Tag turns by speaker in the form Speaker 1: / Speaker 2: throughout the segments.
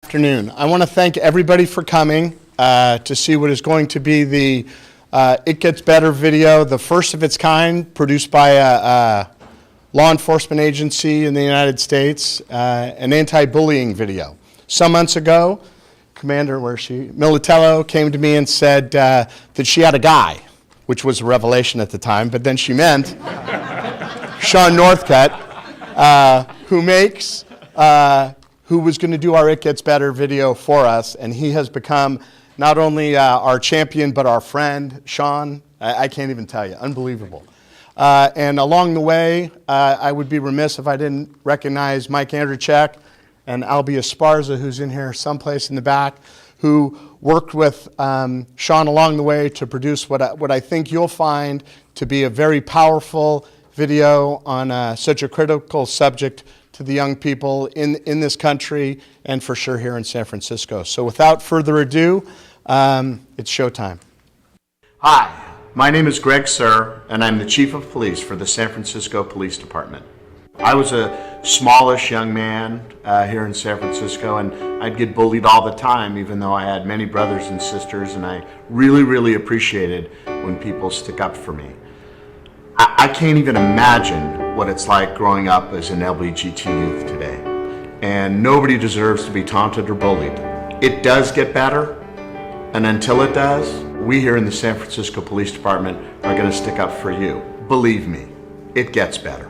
Speaker 1: Afternoon. I want to thank everybody for coming to see what is going to be the It Gets Better video, the first of its kind, produced by a law enforcement agency in the United States, an anti-bullying video. Some months ago, Commander, where is she? Militello came to me and said that she had a guy, which was a revelation at the time, but then she meant Shawn Northcutt, who was going to do our It Gets Better video for us, and he has become not only our champion, but our friend. Shawn, I can't even tell you, unbelievable. And along the way, I would be remiss if I didn't recognize Mike Andrzejczyk and Albie Esparza, who's in here someplace in the back, who worked with Shawn along the way to produce what I think you'll find to be a very powerful video on such a critical subject to the young people in this country and for sure here in San Francisco. So without further ado, it's showtime. Hi, my name is Greg Suhr, and I'm the Chief of Police for the San Francisco Police Department. I was a smallish young man here in San Francisco, and I'd get bullied all the time, even though I had many brothers and sisters, and I really, really appreciated when people stick up for me. I can't even imagine what it's like growing up as an LGBT youth today. And nobody deserves to be taunted or bullied. It does get better, and until it does, we here in the San Francisco Police Department are going to stick up for you. Believe me, it gets better.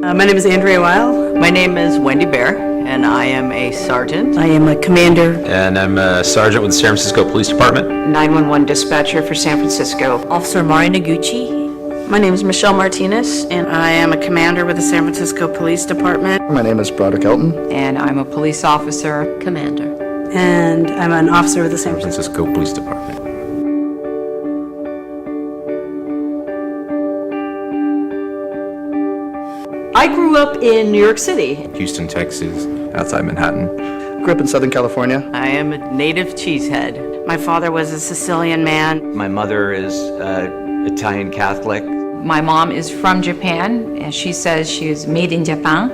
Speaker 2: My name is Andrea Weil.
Speaker 3: My name is Lynden Bair, and I am a sergeant.
Speaker 2: I am a commander.
Speaker 4: And I'm a sergeant with the San Francisco Police Department.
Speaker 5: 911 dispatcher for San Francisco.
Speaker 6: Officer Mari Noguchi.
Speaker 7: My name is Michelle Martinez, and I am a commander with the San Francisco Police Department.
Speaker 8: My name is Broderick Elton.
Speaker 5: And I'm a police officer.
Speaker 6: Commander.
Speaker 2: And I'm an officer with the San
Speaker 4: Francisco Police Department.
Speaker 3: I grew up in New York City.
Speaker 4: Houston, Texas, outside Manhattan.
Speaker 8: Grew up in Southern California.
Speaker 3: I am a native cheesehead.
Speaker 7: My father was a Sicilian man.
Speaker 9: My mother is Italian Catholic.
Speaker 5: My mom is from Japan, and she says she is made in Japan.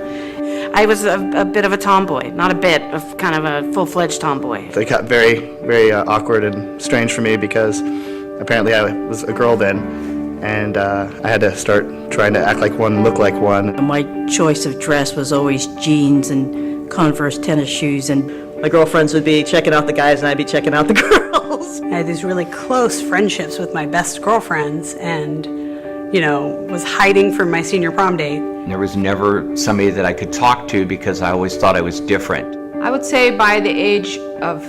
Speaker 7: I was a bit of a tomboy, not a bit, of kind of a full-fledged tomboy.
Speaker 8: They got very, very awkward and strange for me because apparently I was a girl then. And I had to start trying to act like one, look like one.
Speaker 6: My choice of dress was always jeans and Converse tennis shoes, and
Speaker 3: My girlfriends would be checking out the guys, and I'd be checking out the girls.
Speaker 2: I had these really close friendships with my best girlfriends, and, was hiding from my senior prom date.
Speaker 9: There was never somebody that I could talk to because I always thought I was different.
Speaker 5: I would say by the age of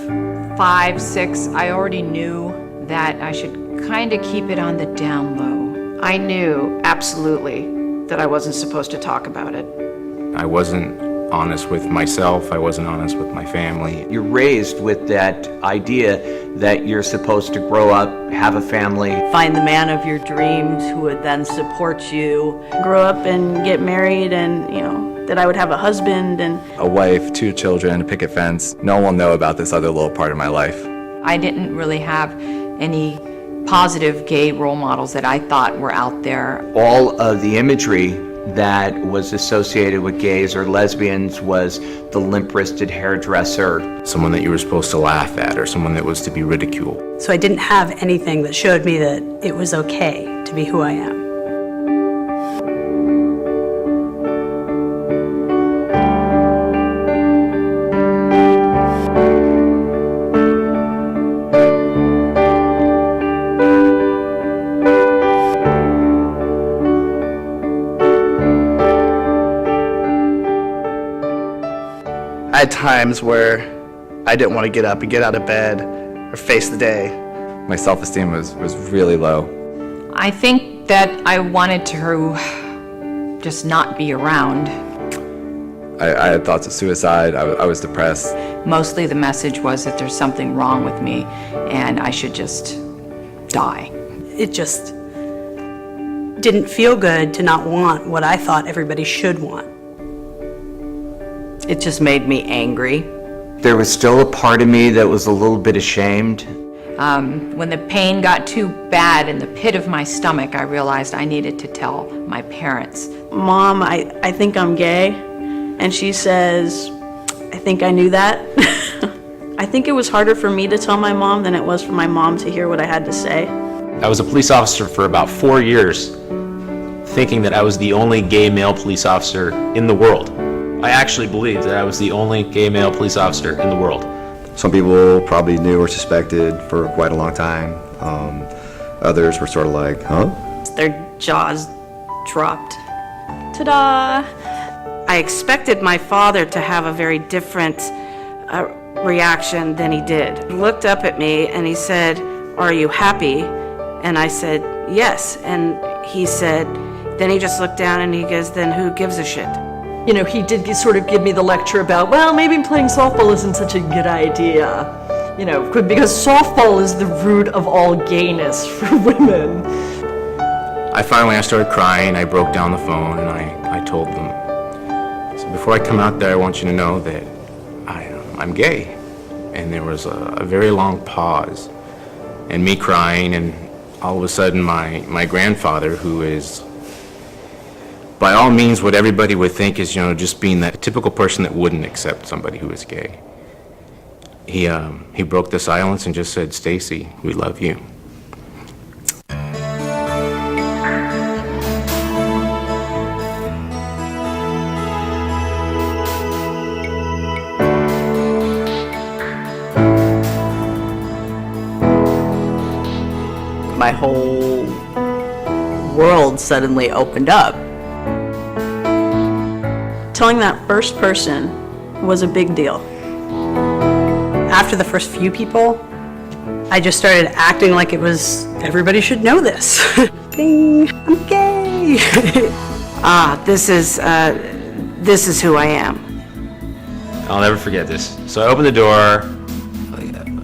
Speaker 5: 5, 6, I already knew that I should kind of keep it on the down low. I knew absolutely that I wasn't supposed to talk about it.
Speaker 4: I wasn't honest with myself. I wasn't honest with my family.
Speaker 9: You're raised with that idea that you're supposed to grow up, have a family.
Speaker 3: Find the man of your dreams who would then support you.
Speaker 7: Grow up and get married, and, that I would have a husband and
Speaker 10: a wife, 2 children, a picket fence. No one will know about this other little part of my life.
Speaker 5: I didn't really have any positive gay role models that I thought were out there.
Speaker 9: All of the imagery that was associated with gays or lesbians was the limp-wristed hairdresser.
Speaker 4: Someone that you were supposed to laugh at, or someone that was to be ridiculed.
Speaker 2: So I didn't have anything that showed me that it was okay to be who I am.
Speaker 8: I had times where I didn't want to get up and get out of bed or face the day.
Speaker 10: My self-esteem was really low.
Speaker 5: I think that I wanted to just not be around.
Speaker 10: I had thoughts of suicide. I was depressed.
Speaker 5: Mostly the message was that there's something wrong with me and I should just die.
Speaker 2: It just didn't feel good to not want what I thought everybody should want.
Speaker 3: It just made me angry.
Speaker 9: There was still a part of me that was a little bit ashamed.
Speaker 5: When the pain got too bad in the pit of my stomach, I realized I needed to tell my parents.
Speaker 6: Mom, I think I'm gay. And she says, I think I knew that. I think it was harder for me to tell my mom than it was for my mom to hear what I had to say.
Speaker 11: I was a police officer for about 4 years, thinking that I was the only gay male police officer in the world. I actually believed that I was the only gay male police officer in the world.
Speaker 10: Some people probably knew or suspected for quite a long time. Others were sort of like, huh?
Speaker 6: Their jaws dropped.
Speaker 7: Ta-da! I expected my father to have a very different reaction than he did. He looked up at me and he said, "Are you happy?" And I said, "Yes." And he said, then he just looked down and he goes, "Then who gives a shit?"
Speaker 3: You know, he did sort of give me the lecture about, well, maybe playing softball isn't such a good idea. You know, because softball is the root of all gayness for women.
Speaker 4: I started crying, I broke down the phone, and I told them, so before I come out there, I want you to know that I'm gay. And there was a very long pause, and me crying, and all of a sudden my grandfather, who is by all means what everybody would think is, just being that typical person that wouldn't accept somebody who is gay. He broke the silence and just said, "Stacy, we love you."
Speaker 3: My whole world suddenly opened up.
Speaker 6: Telling that first person was a big deal.
Speaker 2: After the first few people, I just started acting like it was, everybody should know this. Ding, I'm gay.
Speaker 7: This is who I am.
Speaker 11: I'll never forget this. So I open the door,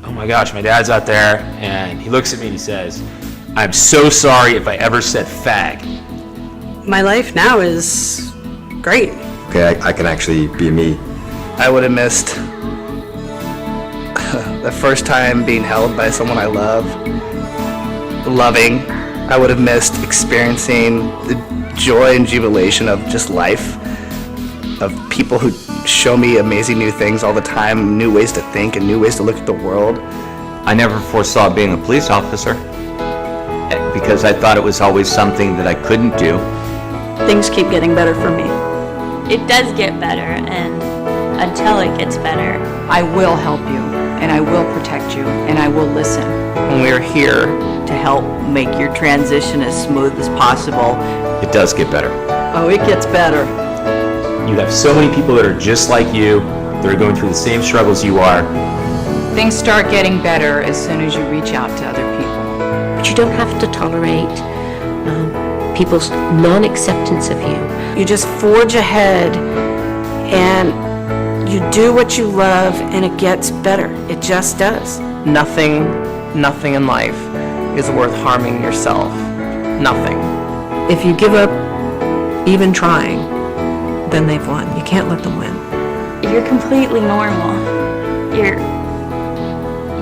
Speaker 11: oh my gosh, my dad's out there, and he looks at me and he says, "I'm so sorry if I ever said fag."
Speaker 2: My life now is great.
Speaker 10: Okay, I can actually be me.
Speaker 8: I would have missed the first time being held by someone I love, loving. I would have missed experiencing the joy and jubilation of just life, of people who show me amazing new things all the time, new ways to think and new ways to look at the world.
Speaker 9: I never foresaw being a police officer because I thought it was always something that I couldn't do.
Speaker 6: Things keep getting better for me.
Speaker 12: It does get better, and until it gets better,
Speaker 5: I will help you, and I will protect you, and I will listen.
Speaker 3: And we're here to help make your transition as smooth as possible.
Speaker 11: It does get better.
Speaker 3: Oh, it gets better.
Speaker 11: You have so many people that are just like you, that are going through the same struggles you are.
Speaker 5: Things start getting better as soon as you reach out to other people.
Speaker 12: but you don't have to tolerate people's non-acceptance of you.
Speaker 7: You just forge ahead and you do what you love and it gets better. It just does.
Speaker 3: Nothing in life is worth harming yourself. Nothing.
Speaker 13: If you give up even trying, then they've won. You can't let them win.
Speaker 12: You're completely normal. You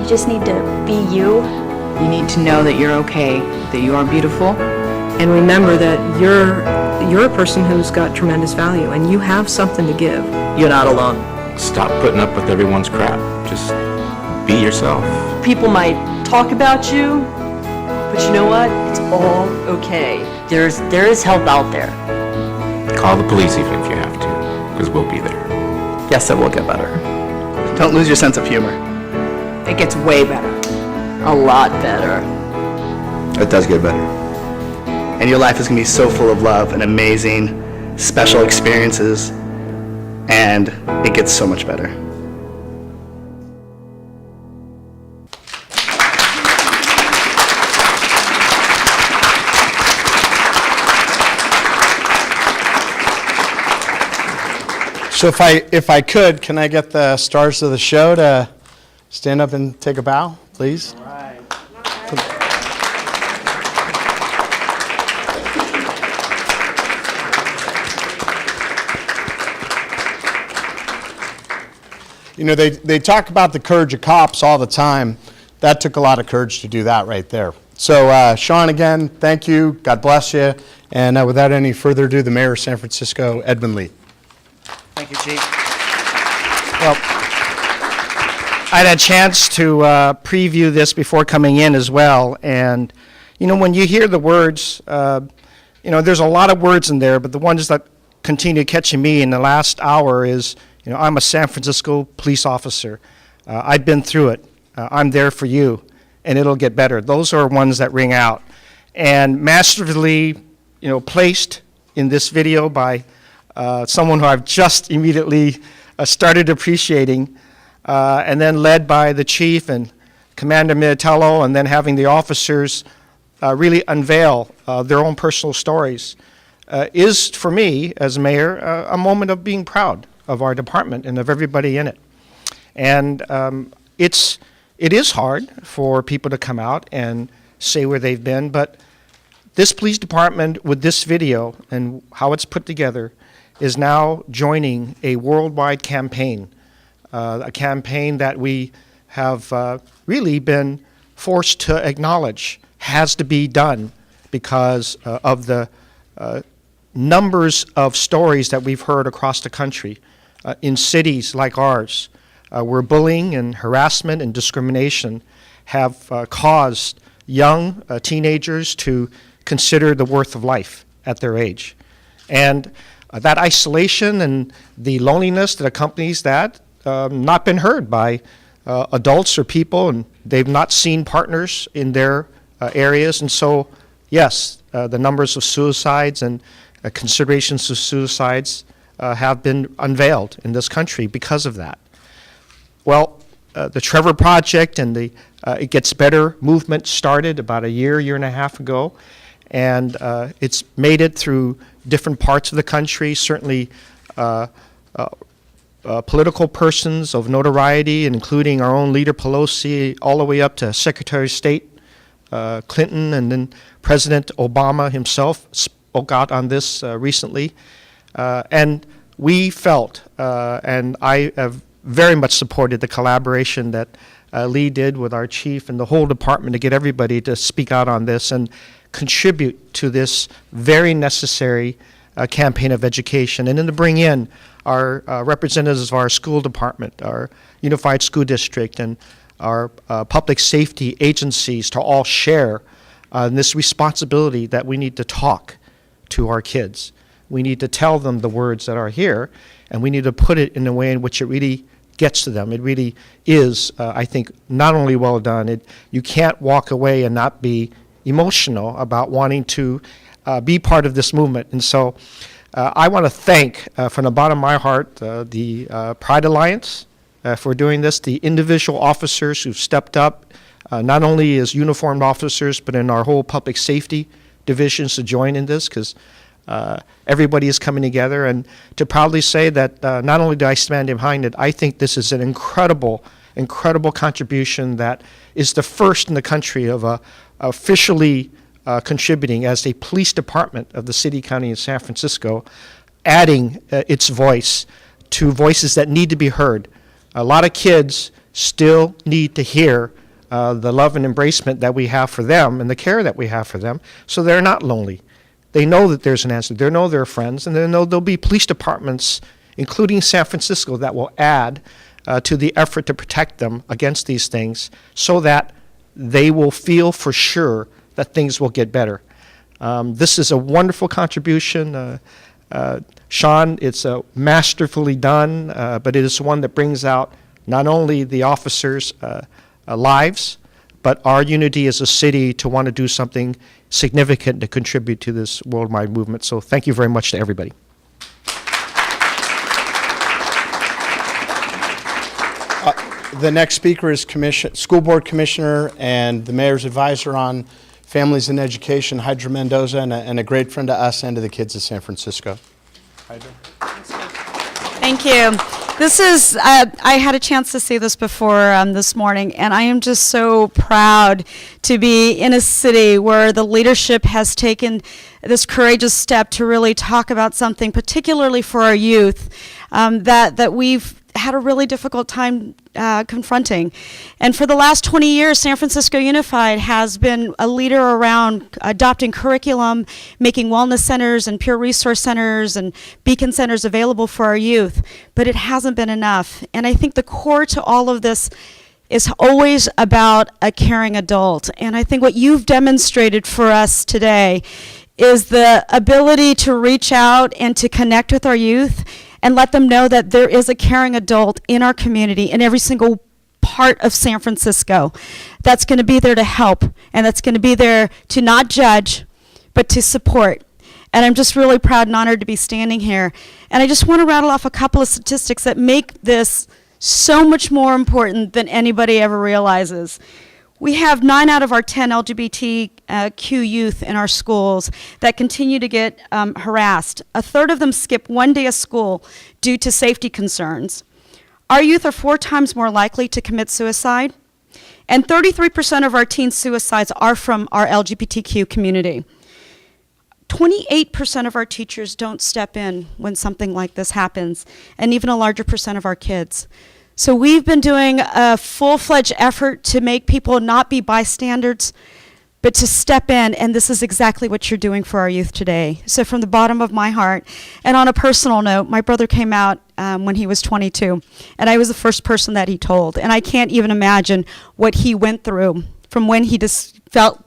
Speaker 12: just need to be you.
Speaker 5: You need to know that you're okay, that you are beautiful.
Speaker 13: And remember that you're a person who's got tremendous value and you have something to give.
Speaker 3: You're not alone.
Speaker 4: Stop putting up with everyone's crap. Just be yourself.
Speaker 3: People might talk about you, but you know what? It's all okay. There is help out there.
Speaker 4: Call the police even if you have to, because we'll be there.
Speaker 3: Yes, it will get better.
Speaker 8: Don't lose your sense of humor.
Speaker 5: It gets way better.
Speaker 3: A lot better.
Speaker 10: It does get better.
Speaker 8: And your life is going to be so full of love and amazing, special experiences, and it gets so much better.
Speaker 1: So if I could, can I get the stars of the show to stand up and take a bow, please? All right. You know, they talk about the courage of cops all the time, that took a lot of courage to do that right there. So Shawn, again, thank you. God bless you. And without any further ado, the Mayor of San Francisco, Edmund Lee.
Speaker 8: Thank you, Chief. Well, I had a chance to preview this before coming in as well, and when you hear the words, there's a lot of words in there, but the ones that continue catching me in the last hour is, I'm a San Francisco police officer. I've been through it. I'm there for you, and it'll get better. Those are ones that ring out, and masterfully, placed in this video by someone who I've just immediately started appreciating, and then led by the chief and Commander Militello, and then having the officers really unveil their own personal stories, is, for me, as mayor, a moment of being proud of our department and of everybody in it. And it is hard for people to come out and say where they've been, but this police department, with this video and how it's put together, is now joining a worldwide campaign, a campaign that we have really been forced to acknowledge has to be done because of the numbers of stories that we've heard across the country in cities like ours, where bullying and harassment and discrimination have caused young teenagers to consider the worth of life at their age. And that isolation and the loneliness that accompanies that, not been heard by adults or people, and they've not seen partners in their areas. And so, yes, the numbers of suicides and considerations of suicides have been unveiled in this country because of that. Well, the Trevor Project and the It Gets Better movement started about a year and a half ago, and it's made it through different parts of the country, certainly political persons of notoriety, including our own leader Pelosi, all the way up to Secretary of State Clinton, and then President Obama himself spoke out on this recently. And we felt, and I have very much supported the collaboration that Lee did with our chief and the whole department to get everybody to speak out on this and contribute to this very necessary campaign of education, and then to bring in our representatives of our school department, our Unified School District, and our public safety agencies to all share this responsibility that we need to talk to our kids. We need to tell them the words that are here, and we need to put it in a way in which it really gets to them. It really is, I think, not only well done, you can't walk away and not be emotional about wanting to be part of this movement. And so I want to thank, from the bottom of my heart, the Pride Alliance for doing this, the individual officers who've stepped up, not only as uniformed officers, but in our whole public safety divisions to join in this, because everybody is coming together, and to proudly say that not only do I stand behind it, I think this is an incredible contribution that is the first in the country of officially contributing as a police department of the city, county, of San Francisco, adding its voice to voices that need to be heard. A lot of kids still need to hear the love and embracement that we have for them and the care that we have for them, so they're not lonely. They know that there's an answer. They know there are friends, and they know there'll be police departments, including San Francisco, that will add to the effort to protect them against these things, so that they will feel for sure that things will get better. This is a wonderful contribution. Shawn, it's masterfully done, but it is one that brings out not only the officers' lives, but our unity as a city to want to do something significant to contribute to this worldwide movement. So thank you very much to everybody.
Speaker 1: The next speaker is School Board Commissioner and the Mayor's Advisor on Families and Education, Hydra Mendoza, and a great friend to us and to the kids of San Francisco. Hydra.
Speaker 14: Thank you. This is, I had a chance to see this before this morning, and I am just so proud to be in a city where the leadership has taken this courageous step to really talk about something, particularly for our youth, that we've had a really difficult time confronting. And for the last 20 years, San Francisco Unified has been a leader around adopting curriculum, making wellness centers and peer resource centers and beacon centers available for our youth. But it hasn't been enough. And I think the core to all of this is always about a caring adult. And I think what you've demonstrated for us today is the ability to reach out and to connect with our youth and let them know that there is a caring adult in our community, in every single part of San Francisco, that's going to be there to help, and that's going to be there to not judge, but to support. And I'm just really proud and honored to be standing here. And I just want to rattle off a couple of statistics that make this so much more important than anybody ever realizes. We have 9 out of our 10 LGBTQ youth in our schools that continue to get harassed. A third of them skip one day of school due to safety concerns. Our youth are 4 times more likely to commit suicide, and 33% of our teen suicides are from our LGBTQ community. 28% of our teachers don't step in when something like this happens, and even a larger percent of our kids. So we've been doing a full-fledged effort to make people not be bystanders, but to step in, and this is exactly what you're doing for our youth today. So from the bottom of my heart, and on a personal note, my brother came out when he was 22, and I was the first person that he told, and I can't even imagine what he went through from when he just felt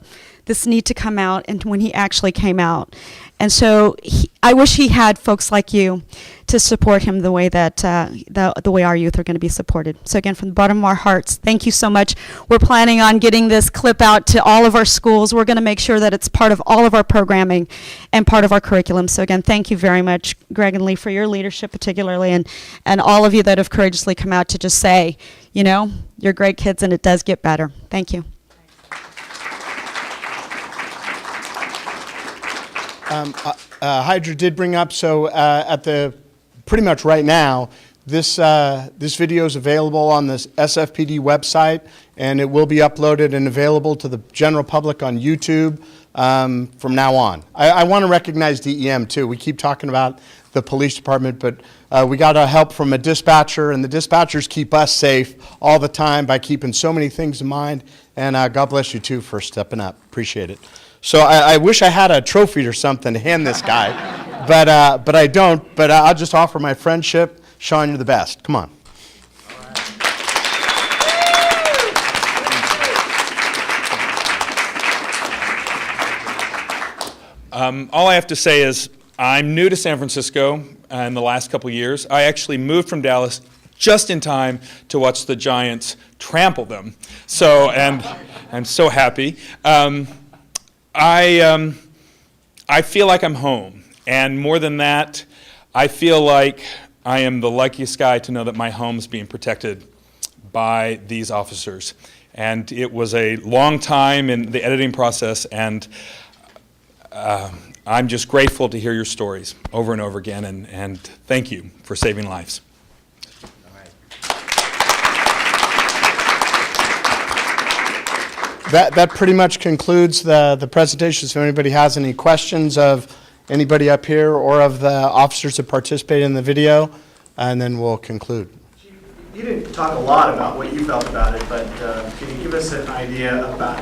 Speaker 14: this need to come out and when he actually came out. And so I wish he had folks like you to support him the way that the way our youth are going to be supported. So again, from the bottom of our hearts, thank you so much. We're planning on getting this clip out to all of our schools. We're going to make sure that it's part of all of our programming and part of our curriculum. So again, thank you very much, Greg and Lee, for your leadership particularly, and all of you that have courageously come out to just say, you know, you're great kids and it does get better. Thank you.
Speaker 1: Hydra did bring up, so at the pretty much right now, this video is available on the SFPD website, and it will be uploaded and available to the general public on YouTube from now on. I want to recognize DEM too. We keep talking about the police department, but we got our help from a dispatcher, and the dispatchers keep us safe all the time by keeping so many things in mind, and God bless you too for stepping up. Appreciate it. So I wish I had a trophy or something to hand this guy, but I don't. But I'll just offer my friendship. Shawn, you're the best. Come on.
Speaker 15: All I have to say is I'm new to San Francisco in the last couple years. I actually moved from Dallas just in time to watch the Giants trample them. So, and I'm so happy. I feel like I'm home, and more than that, I feel like I am the luckiest guy to know that my home's being protected by these officers. And it was a long time in the editing process, and I'm just grateful to hear your stories over and over again, and thank you for saving lives.
Speaker 1: That pretty much concludes the presentation. So if anybody has any questions of anybody up here or of the officers that participated in the video, and then we'll conclude.
Speaker 16: You didn't talk a lot about what you felt about it, but can you give us an idea about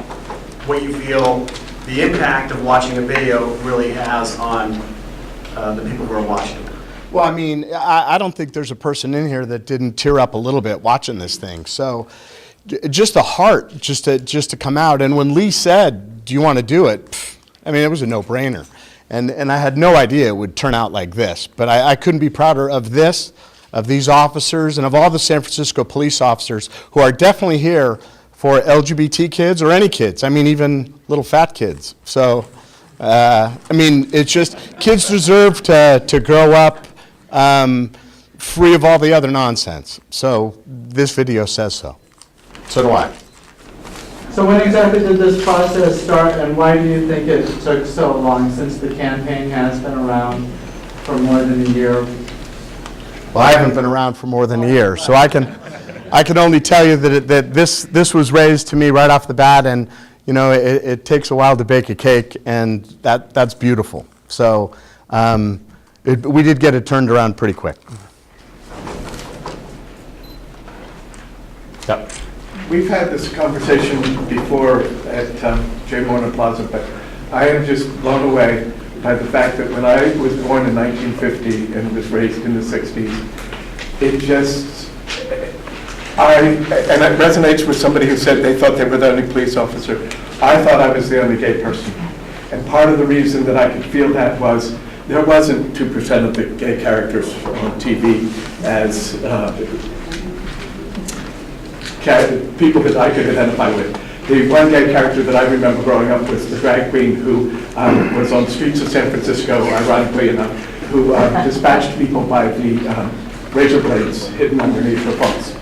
Speaker 16: what you feel the impact of watching a video really has on the people who are watching it?
Speaker 1: Well, I mean, I don't think there's a person in here that didn't tear up a little bit watching this thing. So just the heart, just to come out. And when Lee said, do you want to do it? I mean, it was a no-brainer. And I had no idea it would turn out like this. But I couldn't be prouder of this, of these officers, and of all the San Francisco police officers who are definitely here for LGBT kids or any kids. I mean, even little fat kids. So, I mean, it's just, kids deserve to grow up free of all the other nonsense. So this video says so. So do I.
Speaker 17: So when exactly did this process start, and why do you think it took so long, since the campaign has been around for more than a year?
Speaker 1: Well, I haven't been around for more than a year, so I can only tell you that this was raised to me right off the bat, and you know it takes a while to bake a cake, and that's beautiful. So we did get it turned around pretty quick.
Speaker 18: we've had this conversation before at J. Mona Plaza, but I am just blown away by the fact that when I was born in 1950 and was raised in the 60s, it just, and it resonates with somebody who said they thought they were the only police officer. I thought I was the only gay person. And part of the reason that I could feel that was there wasn't 2% of the gay characters on TV as people that I could identify with. The one gay character that I remember growing up was the drag queen who was on the streets of San Francisco, ironically enough, who dispatched people by the razor blades hidden underneath her pants.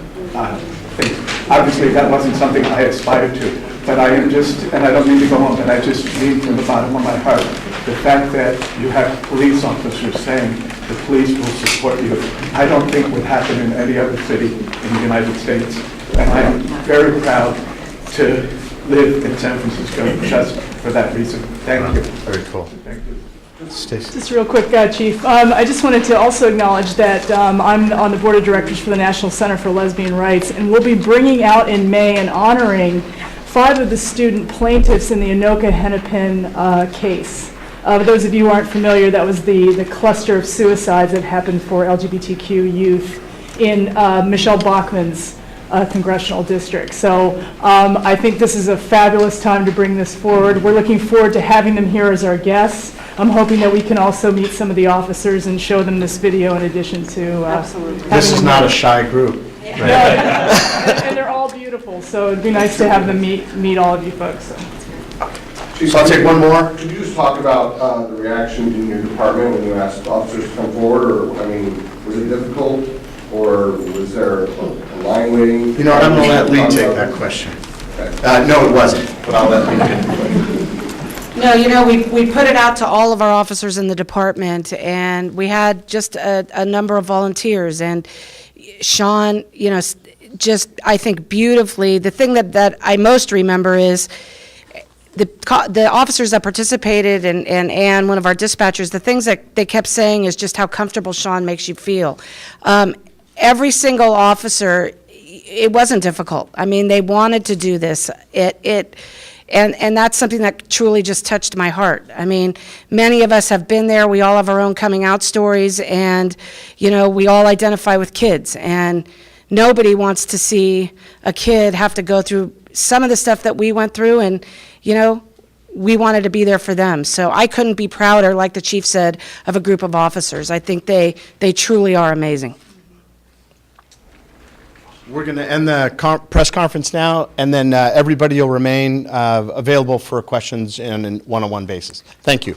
Speaker 18: Obviously, that wasn't something I aspired to, but I am just, and I don't mean to go on, but I just mean from the bottom of my heart, the fact that you have police officers saying the police will support you, I don't think would happen in any other city in the United States. And I am very proud to live in San Francisco just for that reason. Thank you.
Speaker 1: Very cool.
Speaker 18: Thank you.
Speaker 1: Stacey.
Speaker 19: Just real quick, Chief. I just wanted to also acknowledge that I'm on the board of directors for the National Center for Lesbian Rights, and we'll be bringing out in May and honoring 5 of the student plaintiffs in the Anoka Hennepin case. Those of you who aren't familiar, that was the cluster of suicides that happened for LGBTQ youth in Michelle Bachmann's congressional district. So I think this is a fabulous time to bring this forward. We're looking forward to having them here as our guests. I'm hoping that we can also meet some of the officers and show them this video in addition to
Speaker 1: This is not a shy group.
Speaker 19: Right? And they're all beautiful, so it'd be nice to have them meet all of you folks.
Speaker 1: So I'll take one more.
Speaker 20: Could you just talk about the reaction in your department when you asked officers to come forward, or, I mean, was it difficult, or was there a line waiting?
Speaker 1: You know what, I'm going to let Lee take that question. No, it wasn't, but I'll let Lee take the question.
Speaker 7: No, you know, we put it out to all of our officers in the department, and we had just a number of volunteers. And Shawn, you know, just, I think, beautifully, the thing that I most remember is the officers that participated, and Ann, one of our dispatchers, the things that they kept saying is just how comfortable Shawn makes you feel. Every single officer, it wasn't difficult. I mean, they wanted to do this. And that's something that truly just touched my heart. I mean, many of us have been there. We all have our own coming out stories, and, you know, we all identify with kids. And nobody wants to see a kid have to go through some of the stuff that we went through, and, you know, we wanted to be there for them. So I couldn't be prouder, like the chief said, of a group of officers. I think they truly are amazing.
Speaker 1: We're going to end the press conference now, and then everybody will remain available for questions on a one-on-one basis. Thank you.